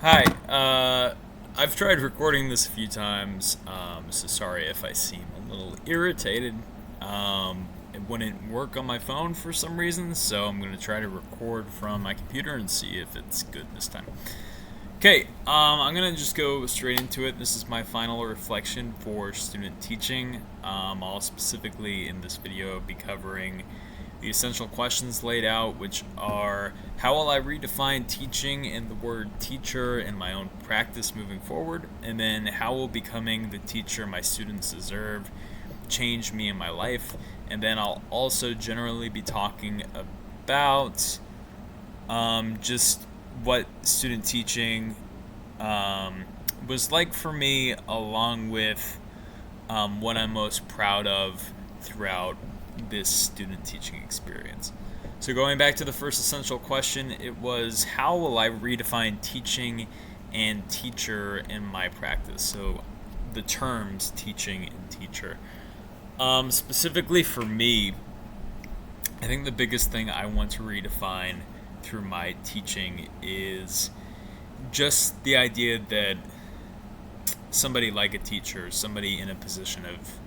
Hi. I've tried recording this a few times, so sorry if I seem a little irritated. It wouldn't work on my phone for some reason, so I'm going to try to record from my computer and see if it's good this time. Okay, I'm going to just go straight into it. This is my final reflection for student teaching. I'll specifically in this video be covering the essential questions laid out, which are: how will I redefine teaching and the word teacher in my own practice moving forward? And then, how will becoming the teacher my students deserve change me in my life? And then I'll also generally be talking about just what student teaching was like for me, along with what I'm most proud of throughout this student teaching experience. So, going back to the first essential question, it was: how will I redefine teaching and teacher in my practice? So, the terms teaching and teacher. Specifically for me, I think the biggest thing I want to redefine through my teaching is just the idea that somebody like a teacher, somebody in a position of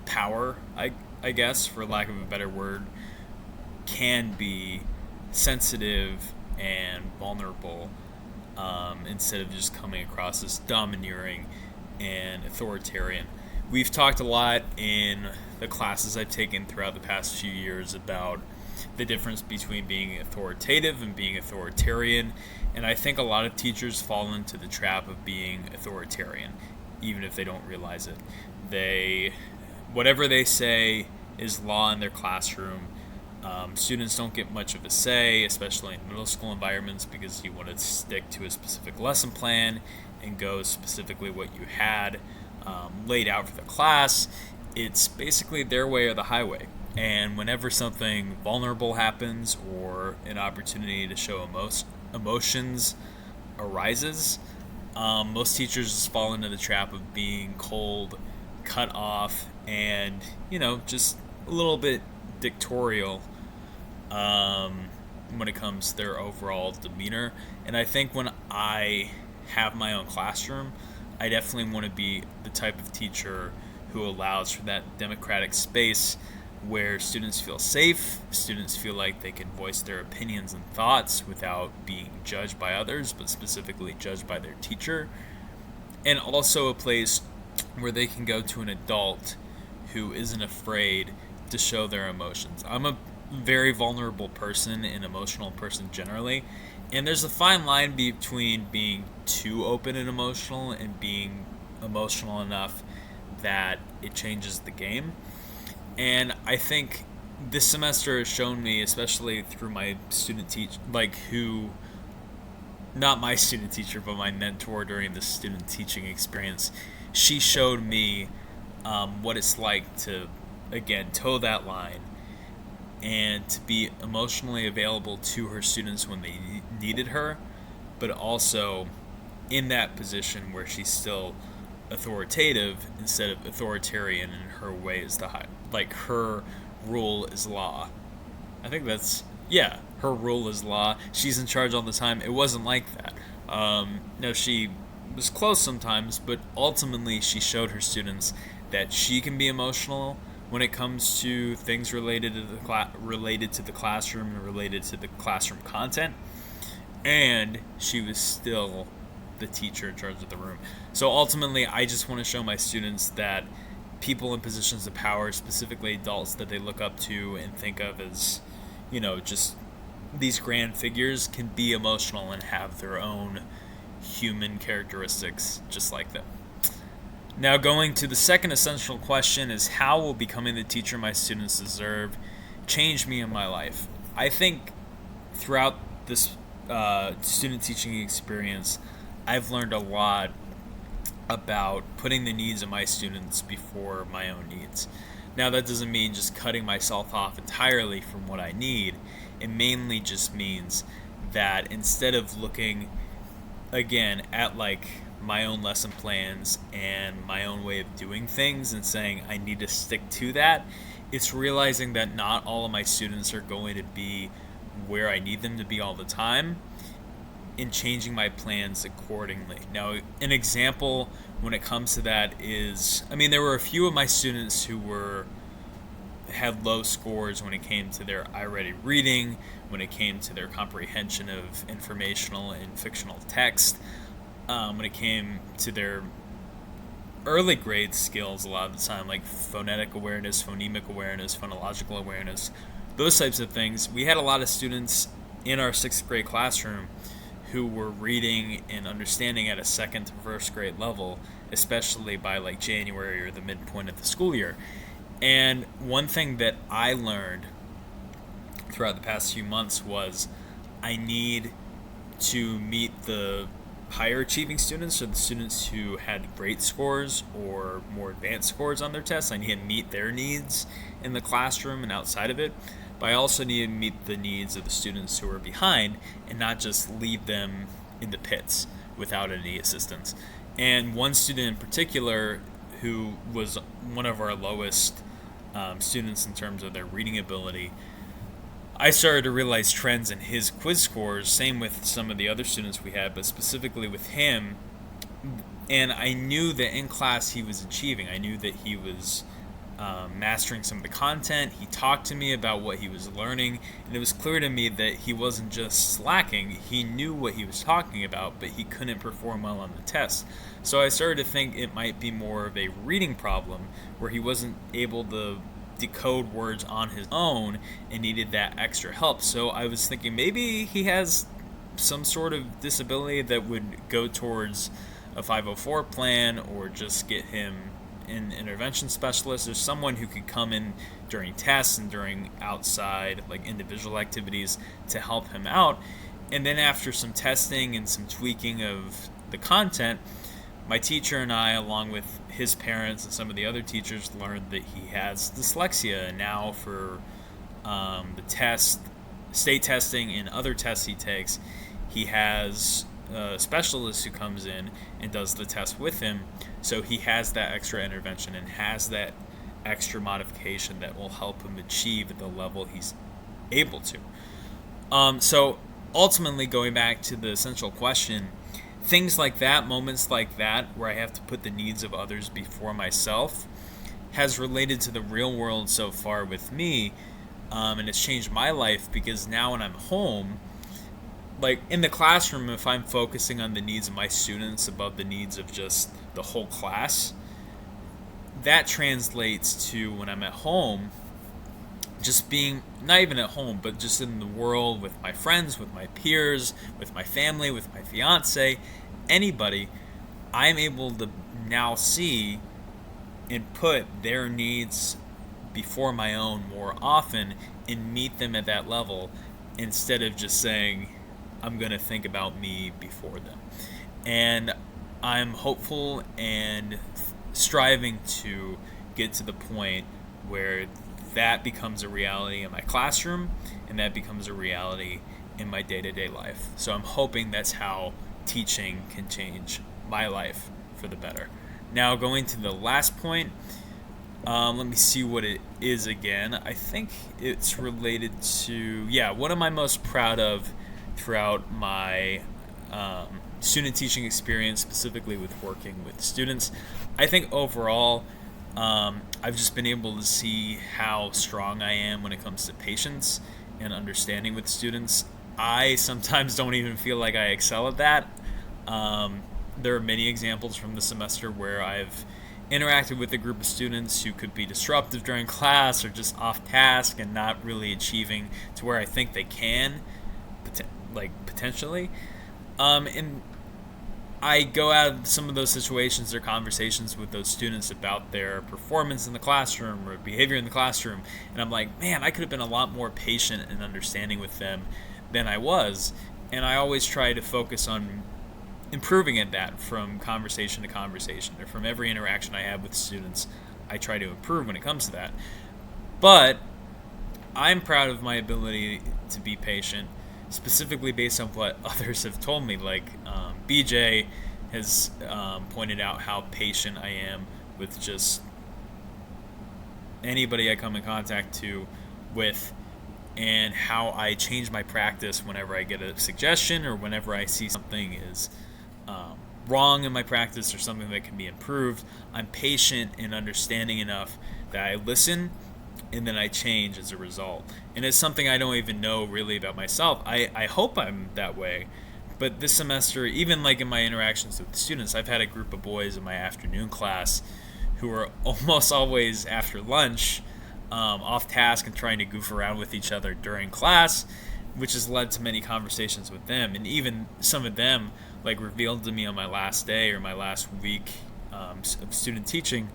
power, I guess, for lack of a better word, can be sensitive and vulnerable, instead of just coming across as domineering and authoritarian. We've talked a lot in the classes I've taken throughout the past few years about the difference between being authoritative and being authoritarian, and I think a lot of teachers fall into the trap of being authoritarian, even if they don't realize it. Whatever they say is law in their classroom. Students don't get much of a say, especially in middle school environments, because you want to stick to a specific lesson plan and go specifically what you had laid out for the class. It's basically their way or the highway. And whenever something vulnerable happens or an opportunity to show emotions arises, most teachers just fall into the trap of being cold, cut off, and, just a little bit dictatorial when it comes to their overall demeanor. And I think when I have my own classroom, I definitely want to be the type of teacher who allows for that democratic space where students feel safe, students feel like they can voice their opinions and thoughts without being judged by others, but specifically judged by their teacher, and also a place where they can go to an adult who isn't afraid to show their emotions. I'm a very vulnerable person, an emotional person generally, and there's a fine line between being too open and emotional and being emotional enough that it changes the game. And I think this semester has shown me, especially through my student not my student teacher, but my mentor during the student teaching experience, she showed me what it's like to, again, toe that line and to be emotionally available to her students when they needed her, but also in that position where she's still authoritative instead of authoritarian, and her way is her rule is law. I think that's, yeah, her rule is law. She's in charge all the time. It wasn't like that. No, she was close sometimes, but ultimately she showed her students that she can be emotional when it comes to things related to the classroom and related to the classroom content, and she was still the teacher in charge of the room. So ultimately, I just want to show my students that people in positions of power, specifically adults that they look up to and think of as, just these grand figures, can be emotional and have their own human characteristics just like them. Now, going to the second essential question is: how will becoming the teacher my students deserve change me in my life? I think throughout this student teaching experience, I've learned a lot about putting the needs of my students before my own needs. Now, that doesn't mean just cutting myself off entirely from what I need. It mainly just means that instead of looking, again, at my own lesson plans and my own way of doing things and saying I need to stick to that, it's realizing that not all of my students are going to be where I need them to be all the time, in changing my plans accordingly. Now, an example when it comes to that is, I mean, there were a few of my students who had low scores when it came to their iReady reading, when it came to their comprehension of informational and fictional text, when it came to their early grade skills a lot of the time, like phonetic awareness, phonemic awareness, phonological awareness, those types of things. We had a lot of students in our 6th grade classroom who were reading and understanding at a 2nd to 1st grade level, especially by like January or the midpoint of the school year. And one thing that I learned throughout the past few months was I need to meet the higher achieving students, or the students who had great scores or more advanced scores on their tests. I need to meet their needs in the classroom and outside of it. But I also need to meet the needs of the students who are behind and not just leave them in the pits without any assistance. And one student in particular who was one of our lowest students in terms of their reading ability, I started to realize trends in his quiz scores, same with some of the other students we had, but specifically with him. And I knew that in class he was achieving. I knew that he was mastering some of the content. He talked to me about what he was learning, and it was clear to me that he wasn't just slacking. He knew what he was talking about, but he couldn't perform well on the test. So I started to think it might be more of a reading problem, where he wasn't able to decode words on his own and needed that extra help. So I was thinking maybe he has some sort of disability that would go towards a 504 plan, or just get him an intervention specialist, or someone who could come in during tests and during outside like individual activities to help him out. And then after some testing and some tweaking of the content, my teacher and I, along with his parents and some of the other teachers, learned that he has dyslexia. And now for the test, state testing and other tests he takes, he has a specialist who comes in and does the test with him. So he has that extra intervention and has that extra modification that will help him achieve at the level he's able to. So ultimately, going back to the essential question, things like that, moments like that, where I have to put the needs of others before myself, has related to the real world so far with me, and it's changed my life, because now when I'm home, like in the classroom, if I'm focusing on the needs of my students above the needs of just the whole class, that translates to when I'm at home, just being, not even at home, but just in the world with my friends, with my peers, with my family, with my fiance, anybody, I'm able to now see and put their needs before my own more often and meet them at that level, instead of just saying, I'm going to think about me before them. And I'm hopeful and striving to get to the point where that becomes a reality in my classroom, and that becomes a reality in my day-to-day life. So I'm hoping that's how teaching can change my life for the better. Now, going to the last point, let me see what it is again. I think it's related to, what am I most proud of throughout my student teaching experience, specifically with working with students. I think overall, I've just been able to see how strong I am when it comes to patience and understanding with students. I sometimes don't even feel like I excel at that. There are many examples from the semester where I've interacted with a group of students who could be disruptive during class, or just off task and not really achieving to where I think they can, potentially. And I go out of some of those situations or conversations with those students about their performance in the classroom or behavior in the classroom, and I'm like, man, I could have been a lot more patient and understanding with them than I was. And I always try to focus on improving at that from conversation to conversation, or from every interaction I have with students. I try to improve when it comes to that. But I'm proud of my ability to be patient, specifically based on what others have told me. Like BJ has pointed out how patient I am with just anybody I come in contact to with, and how I change my practice whenever I get a suggestion or whenever I see something is wrong in my practice or something that can be improved. I'm patient and understanding enough that I listen and then I change as a result. And it's something I don't even know really about myself. I hope I'm that way. But this semester, even like in my interactions with the students, I've had a group of boys in my afternoon class who are almost always after lunch off task and trying to goof around with each other during class, which has led to many conversations with them. And even some of them like revealed to me on my last day or my last week of student teaching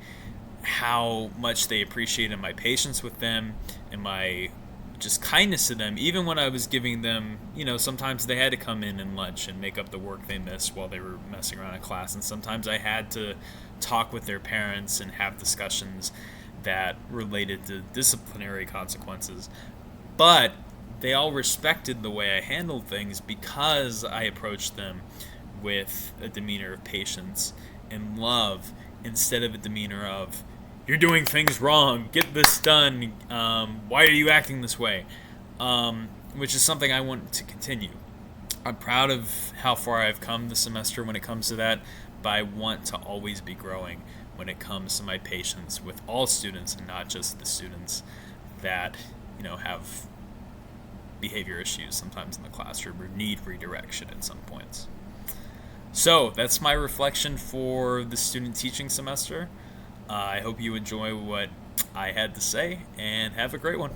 how much they appreciated my patience with them and my just kindness to them, even when I was giving them, sometimes they had to come in and lunch and make up the work they missed while they were messing around in class, and sometimes I had to talk with their parents and have discussions that related to disciplinary consequences. But they all respected the way I handled things because I approached them with a demeanor of patience and love instead of a demeanor of, you're doing things wrong, get this done, why are you acting this way? Which is something I want to continue. I'm proud of how far I've come this semester when it comes to that, but I want to always be growing when it comes to my patience with all students and not just the students that, have behavior issues sometimes in the classroom or need redirection at some points. So that's my reflection for the student teaching semester. I hope you enjoy what I had to say, and have a great one.